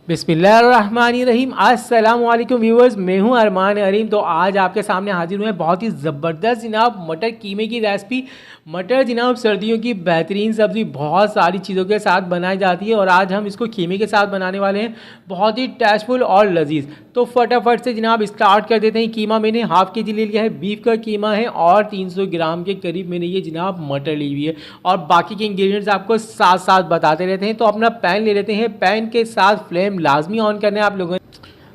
बिस्मिल्लाहिर्रहमानिर्रहीम। अस्सलाम वालेकुम व्यूअर्स, मैं हूं अरमान अरीम। तो आज आपके सामने हाजिर हुए बहुत ही ज़बरदस्त जनाब मटर कीमे की रेसिपी। मटर जनाब सर्दियों की बेहतरीन सब्ज़ी बहुत सारी चीज़ों के साथ बनाई जाती है और आज हम इसको कीमे के साथ बनाने वाले हैं, बहुत ही टेस्टफुल और लजीज। तो फटाफट से जनाब स्टार्ट कर देते हैं। कीमा मैंने हाफ़ के जी ले लिया है, बीफ का कीमा है और 300 ग्राम के करीब मैंने ये जनाब मटर ली हुई है और बाकी के इंग्रेडिएंट्स आपको साथ साथ बताते रहते हैं। तो अपना पैन ले लेते हैं, पैन के साथ फ्लेम लाजमी ऑन करना है आप लोगों ने।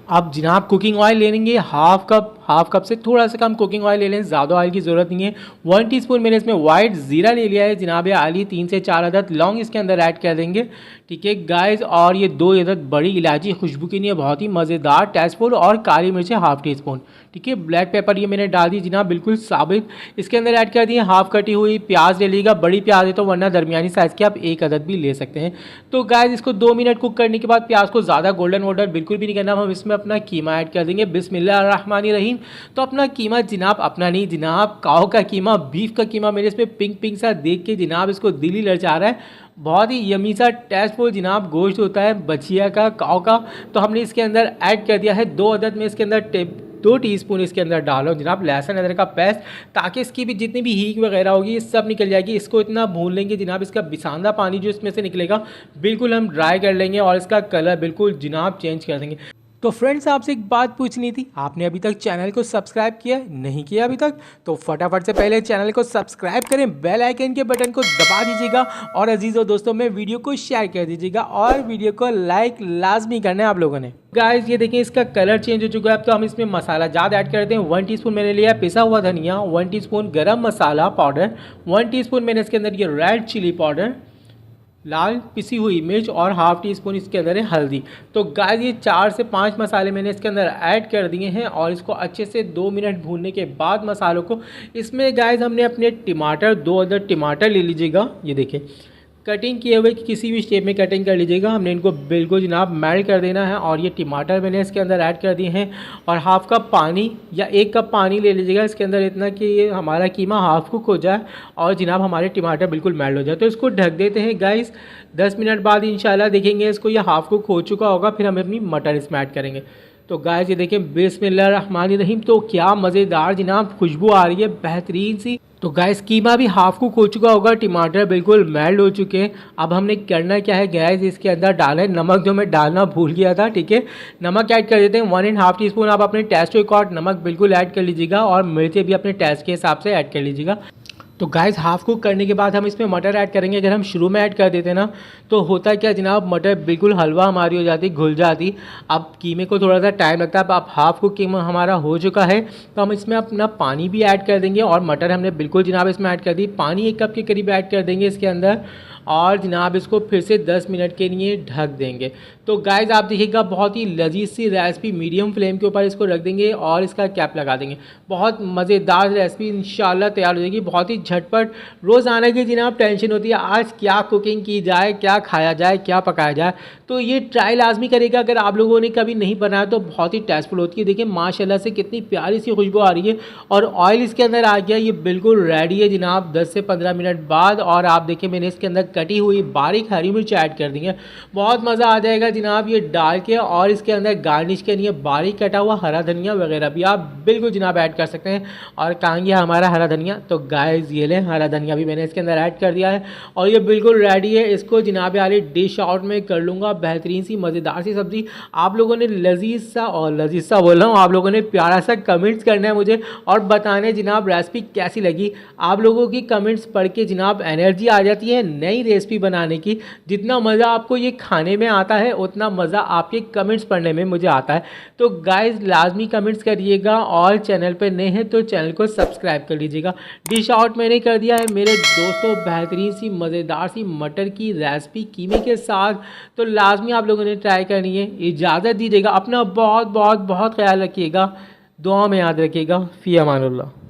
अब जनाब कुकिंग ऑयल ले लेंगे हाफ कप से थोड़ा सा कम कुकिंग ऑयल ले लें, ज़्यादा ऑयल की ज़रूरत नहीं है। 1 टीस्पून मैंने इसमें वाइट ज़ीरा ले लिया है जनाब आली, 3 से 4 अदद लौंग इसके अंदर ऐड कर देंगे, ठीक है गाइस। और ये 2 अदद बड़ी इलायची खुशबू के लिए बहुत ही मज़ेदार टेस्टफुल, और काली मिर्चें हाफ टी स्पून, ठीक है। ब्लैक पेपर ये मैंने डाल दी जनाब बिल्कुल साबित। इसके अंदर ऐड कर दिए हाफ कटी हुई प्याज ले लीजिएगा, बड़ी प्याज है तो, वरना दरमियानी साइज़ की आप 1 अदद भी ले सकते हैं। तो गाइस इसको 2 मिनट कुक करने के बाद प्याज को ज़्यादा गोल्डन बिल्कुल भी नहीं करना, हम इसमें अपना कीमा ऐड कर देंगे। बिस्मिल्लाहिर्रहमानिर्रहीम। तो अपना कीमा जनाब अपना नहीं जनाब काऊ का कीमा, बीफ का कीमा मेरे इसमें पिंक पिंक सा देख के जनाब इसको दिल ही ललचा रहा है। बहुत ही यमी सा टेस्टफुल जनाब गोश्त होता है बछिया का, काऊ का। तो हमने इसके अंदर ऐड कर दिया है 2 अदद में इसके अंदर 2 टीस्पून इसके अंदर डालो जनाब लहसुन अदरक का पेस्ट, ताकि इसकी भी जितनी भी हींग वगैरह होगी ये सब निकल जाएगी। इसको इतना भून लेंगे जनाब इसका बिसांदा पानी जो इसमें से निकलेगा बिल्कुल हम ड्राई कर लेंगे और इसका कलर बिल्कुल जनाब चेंज कर देंगे। तो फ्रेंड्स आपसे एक बात पूछनी थी, आपने अभी तक चैनल को सब्सक्राइब किया नहीं किया अभी तक, तो फटाफट से पहले चैनल को सब्सक्राइब करें, बेल आइकन के बटन को दबा दीजिएगा और अजीज़ों दोस्तों में वीडियो को शेयर कर दीजिएगा और वीडियो को लाइक लाजमी करना है आप लोगों ने। गाइस ये देखिए इसका कलर चेंज हो चुका है। अब तो हम इसमें मसाला ज़्यादा ऐड करते हैं। 1 टीस्पून मैंने लिया है पिसा हुआ धनिया, 1 टीस्पून गरम मसाला पाउडर, 1 टीस्पून मैंने इसके अंदर ये रेड चिली पाउडर, लाल पिसी हुई मिर्च और हाफ टी स्पून इसके अंदर है हल्दी। तो गाइस ये 4 से 5 मसाले मैंने इसके अंदर ऐड कर दिए हैं और इसको अच्छे से 2 मिनट भूनने के बाद मसालों को इसमें गाइस हमने अपने टमाटर 2 अदद टमाटर ले लीजिएगा, ये देखिए कटिंग किए हुए किसी भी शेप में कटिंग कर लीजिएगा। हमने इनको बिल्कुल जनाब मेल्ट कर देना है और ये टमाटर मैंने इसके अंदर ऐड कर दिए हैं और हाफ़ कप पानी या 1 कप पानी ले लीजिएगा इसके अंदर, इतना कि ये हमारा कीमा हाफ कुक हो जाए और जनाब हमारे टमाटर बिल्कुल मेल्ट हो जाए। तो इसको ढक देते हैं गाइस, 10 मिनट बाद इंशाल्लाह देखेंगे इसको ये हाफ कुक हो चुका होगा, फिर हम अपनी मटर इसमें ऐड करेंगे। तो गाइस ये देखें बिस्मिल्लाहिर्रहमानिर्रहीम, तो क्या मज़ेदार जनाब खुशबू आ रही है बेहतरीन सी। तो गाइस कीमा भी हाफ कुक हो चुका होगा, टमाटर बिल्कुल मेल्ट हो चुके हैं। अब हमने करना क्या है गाइस, इसके अंदर डालना है नमक, जो मैं डालना भूल गया था, ठीक है। नमक ऐड कर देते हैं 1.5 टीस्पून। आप अपने टेस्ट के अकॉर्डिंग नमक बिल्कुल ऐड कर लीजिएगा और मिर्चें भी अपने टेस्ट के हिसाब से ऐड कर लीजिएगा। तो गाइस हाफ कुक करने के बाद हम इसमें मटर ऐड करेंगे। अगर हम शुरू में ऐड कर देते ना तो होता क्या जनाब, मटर बिल्कुल हलवा हमारी हो जाती, घुल जाती। अब कीमे को थोड़ा सा टाइम लगता है। अब हाफ कुक कीमा हमारा हो चुका है तो हम इसमें अपना पानी भी ऐड कर देंगे और मटर हमने बिल्कुल जनाब इसमें ऐड कर दी। पानी 1 कप के करीब ऐड कर देंगे इसके अंदर और जनाब इसको फिर से 10 मिनट के लिए ढक देंगे। तो गाइस आप देखिएगा बहुत ही लजीज सी रेसिपी, मीडियम फ्लेम के ऊपर इसको रख देंगे और इसका कैप लगा देंगे। बहुत मज़ेदार रेसिपी इंशाल्लाह तैयार हो जाएगी, बहुत ही झटपट। रोज़ाना की जनाब टेंशन होती है आज क्या कुकिंग की जाए, क्या खाया जाए, क्या पकाया जाए, तो ये ट्राई लाजमी करेगा अगर आप लोगों ने कभी नहीं बनाया तो बहुत ही टेस्टफुल होती है। देखिए माशाल्लाह से कितनी प्यारी सी खुशबू आ रही है और ऑयल इसके अंदर आ गया, ये बिल्कुल रेडी है जनाब 10 से 15 मिनट बाद। और आप देखिए मैंने इसके अंदर कटी हुई बारीक हरी मिर्च ऐड कर दी है, बहुत मज़ा आ जाएगा जनाब ये डाल के। और इसके अंदर गार्निश के लिए बारीक कटा हुआ हरा धनिया वगैरह भी आप बिल्कुल जनाब ऐड कर सकते हैं। और कहाँ गया हमारा हरा धनिया, तो गाइस ये लें हरा धनिया भी मैंने इसके अंदर ऐड कर दिया है और ये बिल्कुल रेडी है। इसको जनाब वाली डिश आउट में कर लूँगा, बेहतरीन सी मज़ेदार सी सब्ज़ी। आप लोगों ने लजीज सा बोल रहा हूँ, आप लोगों ने प्यारा सा कमेंट्स करना है मुझे और बताने जनाब रेसिपी कैसी लगी। आप लोगों की कमेंट्स पढ़ के जनाब एनर्जी आ जाती है नई रेसिपी बनाने की। जितना मज़ा आपको ये खाने में आता है उतना मज़ा आपके कमेंट्स पढ़ने में मुझे आता है। तो गाइस लाजमी कमेंट्स करिएगा और चैनल पे नए हैं तो चैनल को सब्सक्राइब कर लीजिएगा। डिश आउट मैंने कर दिया है मेरे दोस्तों, बेहतरीन सी मज़ेदार सी मटर की रेसिपी कीमे के साथ। तो लाजमी आप लोगों ने ट्राई करनी है। इजाज़त दीजिएगा, अपना बहुत बहुत बहुत ख्याल रखिएगा, दुआ में याद रखिएगा। फ़ी अमानुल्लाह।